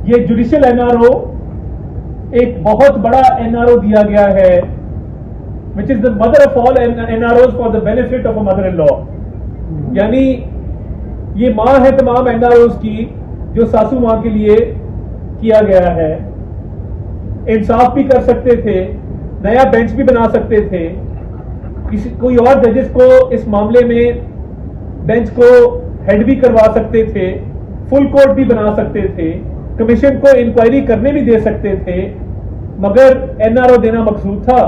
یہ judicial N R O ایک بہت بڑا این آر او دیا گیا ہے which is the mother of all NROs for the benefit of a mother-in-law. یعنی یہ ماں ہے تمام این آر اوز کی جو ساسو ماں کے لیے کیا گیا ہے. انصاف بھی کر سکتے تھے, نیا بینچ بھی بنا سکتے تھے, کوئی اور ججز کو اس معاملے میں بینچ کو ہیڈ بھی کروا سکتے تھے, فل کورٹ بھی بنا سکتے تھے, کمیشن کو انکوائری کرنے بھی دے سکتے تھے, مگر این آر او دینا مقصود تھا.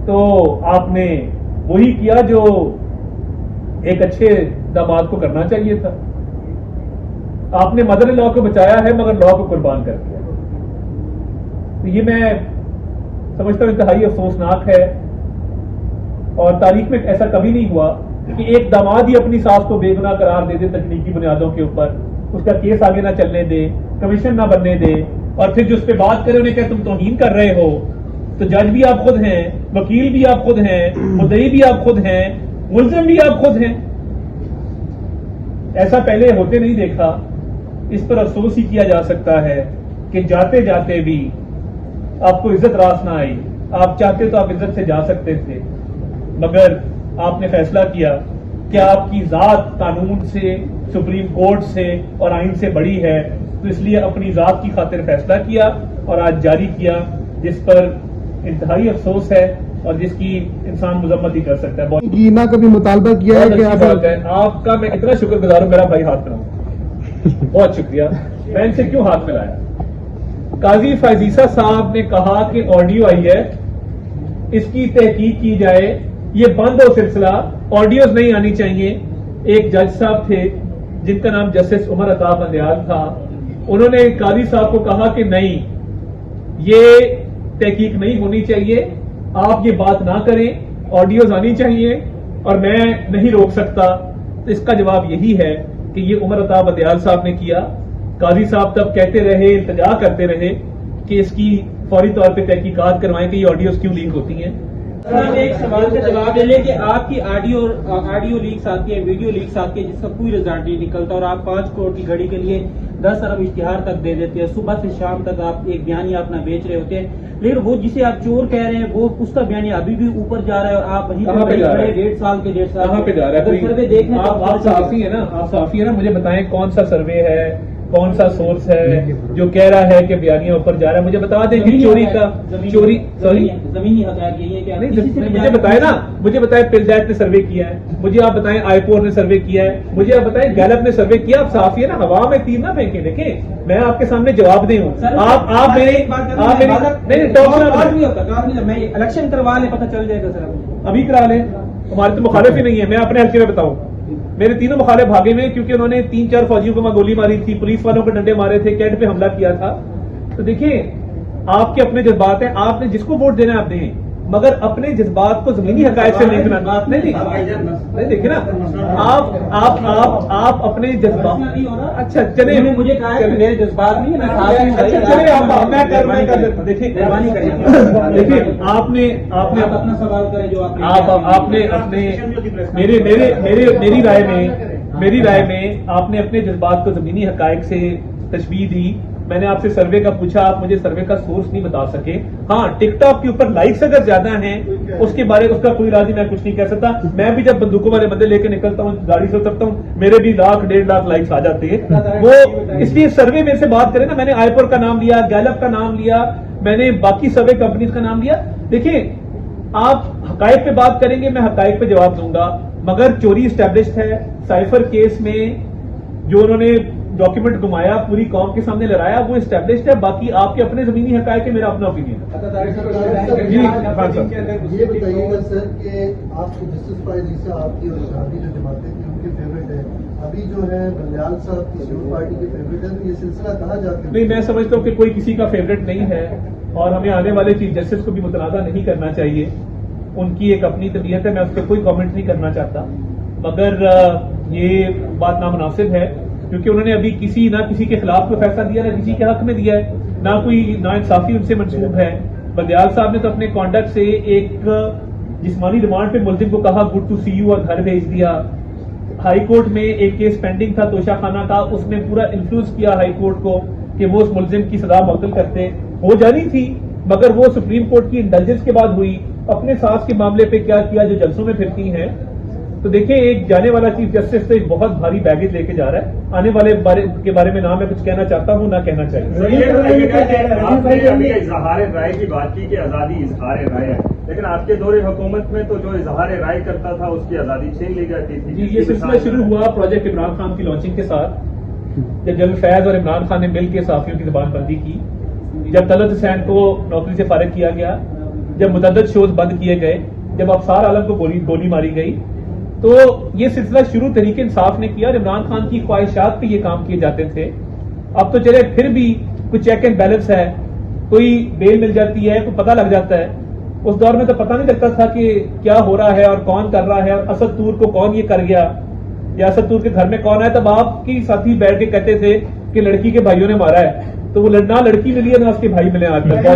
تو آپ نے وہی کیا جو ایک اچھے داماد کو کرنا چاہیے تھا. آپ نے مدر لا کو بچایا ہے مگر لا کو قربان کر دیا. تو یہ میں سمجھتا ہوں انتہائی افسوسناک ہے, اور تاریخ میں ایسا کبھی نہیں ہوا کہ ایک داماد ہی اپنی ساس کو بے گناہ قرار دے دے تکنیکی بنیادوں کے اوپر, اس کا کیس آگے نہ چلنے دے, کمیشن نہ بننے دے, اور پھر جو اس پہ بات کرے انہیں کہ تم توہین کر رہے ہو. تو جج بھی آپ خود ہیں, وکیل بھی آپ خود ہیں, مدعی بھی آپ خود ہیں, ملزم بھی آپ خود ہیں. ایسا پہلے ہوتے نہیں دیکھا. اس پر افسوس ہی کیا جا سکتا ہے کہ جاتے جاتے بھی آپ کو عزت راس نہ آئی. آپ چاہتے تو آپ عزت سے جا سکتے تھے, مگر آپ نے فیصلہ کیا کہ آپ کی ذات قانون سے, سپریم کورٹ سے اور آئین سے بڑی ہے, تو اس لیے اپنی ذات کی خاطر فیصلہ کیا اور آج جاری کیا, جس پر انتہائی افسوس ہے اور جس کی انسان مذمت ہی کر سکتا ہے. نہ کبھی مطالبہ کیا ہے کہ آپ کا میں اتنا شکر گزار ہوں, میرا بھائی ہاتھ ملاؤں, بہت شکریہ. میں ان سے کیوں ہاتھ ملایا؟ قاضی فائزیسا صاحب نے کہا کہ آڈیو آئی ہے, اس کی تحقیق کی جائے, یہ بند ہو سلسلہ, آڈیوز نہیں آنی چاہیے. ایک جج صاحب تھے جن کا نام جسٹس عمر عطا بندیال تھا, انہوں نے قاضی صاحب کو کہا کہ نہیں, یہ تحقیق نہیں ہونی چاہیے, آپ یہ بات نہ کریں, آڈیوز آنی چاہیے اور میں نہیں روک سکتا. تو اس کا جواب یہی ہے کہ یہ عمر عطا بندیال صاحب نے کیا. قاضی صاحب تب کہتے رہے, التجا کرتے رہے کہ اس کی فوری طور پہ تحقیقات کروائیں کہ یہ آڈیوز کیوں لیک ہوتی ہیں. ایک سوال کا جواب دے لیں کہ آپ کی آڈیو لیکس آتی ہے, ویڈیو لیکس آتی ہے, جس کا کوئی رزلٹ نہیں نکلتا, اور آپ 5 کروڑ کی گھڑی کے لیے 10 ارب اشتہار تک دے دیتے ہیں. صبح سے شام تک آپ ایک بیانیہ اپنا بیچ رہے ہوتے ہیں, لیکن وہ جسے آپ چور کہہ رہے ہیں وہ اس کا بیانیہ ابھی بھی اوپر جا رہا ہے, اور آپ وہیں پہ 1.5 سال کے 1.5 سال کہاں پہ جا رہا ہے؟ سروے دیکھنے آپ صحافی ہیں نا, آپ صحافی ہیں نا, مجھے بتائیں کون سا سروے ہے, کون سا سورس ہے جو کہہ رہا ہے کہ بیانیہ اوپر جا رہا ہے؟ مجھے بتا دیں کہ چوری کا زمینی حقائق یہی ہے کہ مجھے بتائیں نا, مجھے بتائیں پلڈیٹ نے سروے کیا ہے, مجھے آپ بتائیں آئی پور نے سروے کیا ہے, مجھے آپ بتائیں گیلپ نے سروے کیا. آپ صحافی ہے نا, ہوا میں تیر نہ پھینکیں. دیکھیں میں آپ کے سامنے جواب دے ہوں, آپ میں الیکشن کروا لیں, پتہ چل جائے گا سر, ابھی کرا لیں, ہمارے تو مخالف ہی نہیں ہے. میں اپنے حلقے میں بتاؤں, میرے تینوں مخالف بھاگے ہوئے کیونکہ انہوں نے 3-4 فوجیوں کو گولی ماری تھی, پولیس والوں کو ڈنڈے مارے تھے, کیٹ پہ حملہ کیا تھا. تو دیکھیں آپ کے اپنے جذبات ہیں, آپ نے جس کو ووٹ دینا ہے آپ دیں, مگر اپنے جذبات کو زمینی حقائق سے لنک نہ نہیں دیکھیں نا, آپ اپنے جذبات, اچھا چلے مجھے کہا ہے میرے جذبات نہیں ہے, دیکھیں آپ نے اپنا سوال کریں جو آپ نے اپنے میری رائے میں آپ نے اپنے جذبات کو زمینی حقائق سے تشبیہ دی. میں نے آپ سے سروے کا پوچھا, آپ مجھے سروے کا سورس نہیں بتا سکے. ہاں ٹک ٹاک کے اوپر لائکس اگر زیادہ ہیں اس کے بارے اس کا کوئی راضی میں کچھ نہیں کہہ سکتا. میں بھی جب بندوقوں والے بندے لے کے نکلتا ہوں, گاڑی سے اترتا ہوں, میرے بھی 1.5 لاکھ لائکس آ جاتے ہیں. وہ اس لیے سروے میں سے بات کریں نا, میں نے آئی پور کا نام لیا, گیلپ کا نام لیا, میں نے باقی سروے کمپنیز کا نام لیا. دیکھیں آپ حقائق پہ بات کریں گے, میں حقائق پہ جواب دوں گا, مگر چوری اسٹیبلشڈ ہے. سائفر کیس میں جو انہوں نے ڈاکیومنٹ گھمایا, پوری قوم کے سامنے لڑایا, وہ اسٹیبلشڈ ہے. باقی آپ کے اپنے زمینی حقائق ہے, میرا اپنا اوپینین ہے. یہ بتائیے گا سر کہ آپ کو جسٹس فائزیسا آپ کی اور شادی جو جماعتیں تھیں ان کے فیوریٹ ہے, ابھی جو ہے بندیال صاحب کسی اور پارٹی کے فیوریٹ ہے, تو یہ سلسلہ کہاں جاتے ہیں؟ نہیں, میں سمجھتا ہوں کہ کوئی کسی کا فیوریٹ نہیں ہے, اور ہمیں آنے والے چیف جسٹس کو بھی متنازع نہیں کرنا چاہیے. ان کی ایک اپنی طبیعت ہے, میں اس پہ کوئی کامنٹ نہیں کرنا چاہتا, مگر یہ بات نامناسب ہے کیونکہ انہوں نے ابھی کسی نہ کسی کے خلاف کوئی فیصلہ دیا, نہ کسی کے حق میں دیا ہے, نہ کوئی ناانصافی ان سے منسوب ہے. بندیال صاحب نے تو اپنے کانڈکٹ سے ایک جسمانی ریمانڈ پہ ملزم کو کہا گڈ ٹو سی یو اور گھر بھیج دیا. ہائی کورٹ میں ایک کیس پینڈنگ تھا توشہ خانہ کا, اس نے پورا انفلوئنس کیا ہائی کورٹ کو کہ وہ اس ملزم کی سزا معطل کرتے. ہو جانی تھی مگر وہ سپریم کورٹ کی انڈلجنس کے بعد ہوئی. اپنے ساس کے معاملے پہ کیا کیا جو جلسوں میں پھرتی ہیں. تو دیکھیں ایک جانے والا چیف جسٹس تو ایک بہت بھاری بیگیج لے کے جا رہا ہے. آنے والے کے بارے میں نہ میں کچھ کہنا چاہتا ہوں نہ کہنا چاہیے. آپ نے ابھی اظہار رائے کی بات کی کہ آزادی اظہار رائے ہے، لیکن آپ کے دور حکومت میں تو جو اظہار رائے کرتا تھا اس کی آزادی چھین لی جاتی تھی. جی یہ سلسلہ شروع ہوا پروجیکٹ عمران خان کی لانچنگ کے ساتھ، جب جنرل فیض اور عمران خان نے مل کے صحافیوں کی زبان بندی کی، جب طلعت حسین کو نوکری سے فارغ کیا گیا، جب متعدد شوز بند کیے گئے، جب ابصار عالم کو گولی ماری گئی. تو یہ سلسلہ شروع تحریک انصاف نے کیا اور عمران خان کی خواہشات پہ یہ کام کیے جاتے تھے. اب تو چلے پھر بھی کوئی چیک اینڈ بیلنس ہے، کوئی بیل مل جاتی ہے، کوئی پتہ لگ جاتا ہے. اس دور میں تو پتہ نہیں لگتا تھا کہ کیا ہو رہا ہے اور کون کر رہا ہے اور اسد طور کو کون یہ کر گیا یا اسد طور کے گھر میں کون ہے. تب آپ کی ساتھی بیٹھ کے کہتے تھے کہ لڑکی کے بھائیوں نے مارا ہے، تو وہ نہ لڑکی ملی ہے نہ اس کے بھائی ملے آج تک.